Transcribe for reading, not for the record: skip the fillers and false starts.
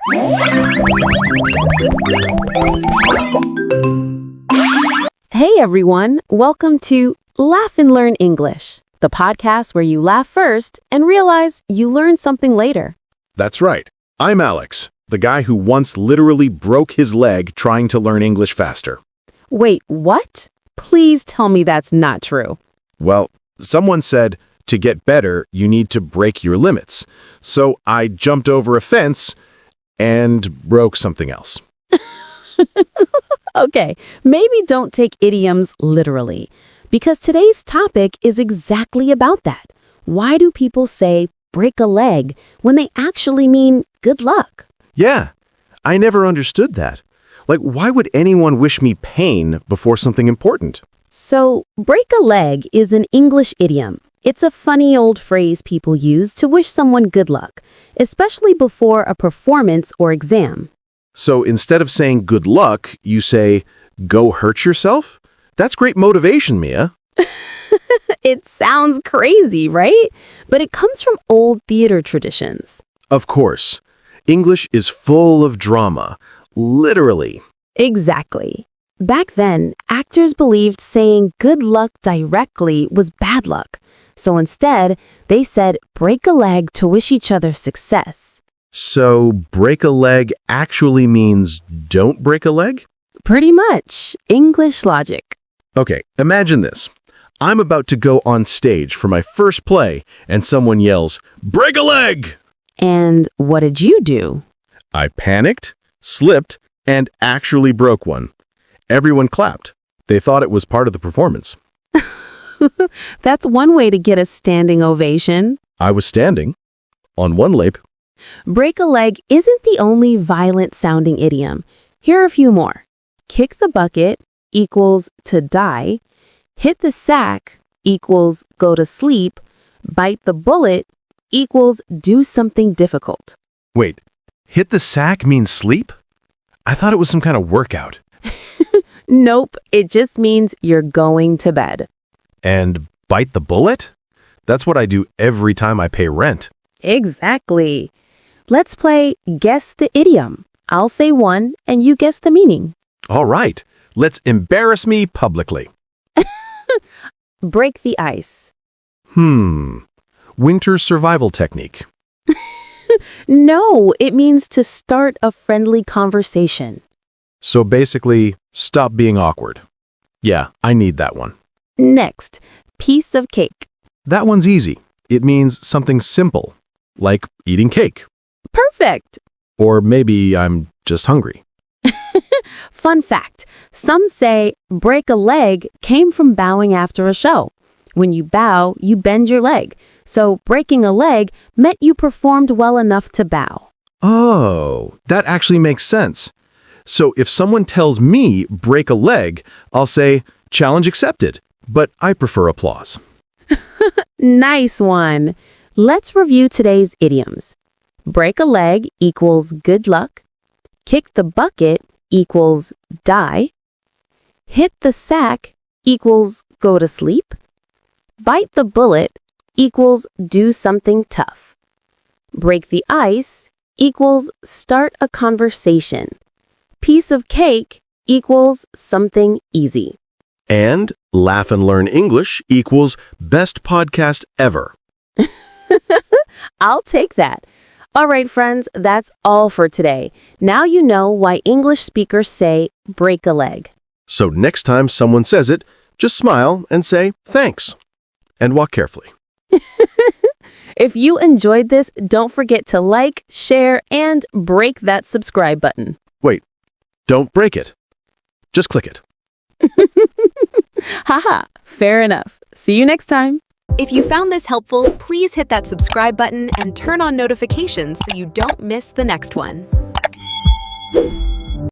Hey everyone, welcome to Laugh and Learn English, the podcast where you laugh first and realize you learned something later. That's right. I'm Alex, the guy who once literally broke his leg trying to learn English faster. Wait, what? Please tell me that's not true. Well, someone said, to get better, you need to break your limits. So I jumped over a fence and broke something else. Okay, maybe don't take idioms literally, because today's topic is exactly about that. Why do people say break a leg when they actually mean good luck? Yeah, I never understood that. Like, why would anyone wish me pain before something important? So, break a leg is an English idiom. It's a funny old phrase people use to wish someone good luck, especially before a performance or exam. So instead of saying good luck, you say, go hurt yourself? That's great motivation, Mia. It sounds crazy, right? But it comes from old theater traditions. Of course. English is full of drama. Literally. Exactly. Back then, actors believed saying good luck directly was bad luck. So instead, they said break a leg to wish each other success. So break a leg actually means don't break a leg? Pretty much. English logic. Okay, imagine this. I'm about to go on stage for my first play and someone yells, break a leg! And what did you do? I panicked, slipped, and actually broke one. Everyone clapped. They thought it was part of the performance. That's one way to get a standing ovation. I was standing on one leg. Break a leg isn't the only violent-sounding idiom. Here are a few more. Kick the bucket equals to die. Hit the sack equals go to sleep. Bite the bullet equals do something difficult. Wait, hit the sack means sleep? I thought it was some kind of workout. Nope, it just means you're going to bed. And bite the bullet? That's what I do every time I pay rent. Exactly. Let's play Guess the Idiom. I'll say one and you guess the meaning. All right, let's embarrass me publicly. Break the ice. Winter survival technique. No, it means to start a friendly conversation. So basically, stop being awkward. Yeah, I need that one. Next, piece of cake. That one's easy. It means something simple, like eating cake. Perfect. Or maybe I'm just hungry. Fun fact, some say break a leg came from bowing after a show. When you bow, you bend your leg. So breaking a leg meant you performed well enough to bow. Oh, that actually makes sense. So if someone tells me break a leg, I'll say challenge accepted, but I prefer applause. Nice one. Let's review today's idioms. Break a leg equals good luck. Kick the bucket equals die. Hit the sack equals go to sleep. Bite the bullet equals do something tough. Break the ice equals start a conversation. Piece of cake equals something easy. And Laugh and Learn English equals best podcast ever. I'll take that. All right, friends, that's all for today. Now you know why English speakers say break a leg. So next time someone says it, just smile and say thanks. And walk carefully. If you enjoyed this, don't forget to like, share, and break that subscribe button. Wait, don't break it. Just click it. Haha, fair enough. See you next time. If you found this helpful, please hit that subscribe button and turn on notifications so you don't miss the next one.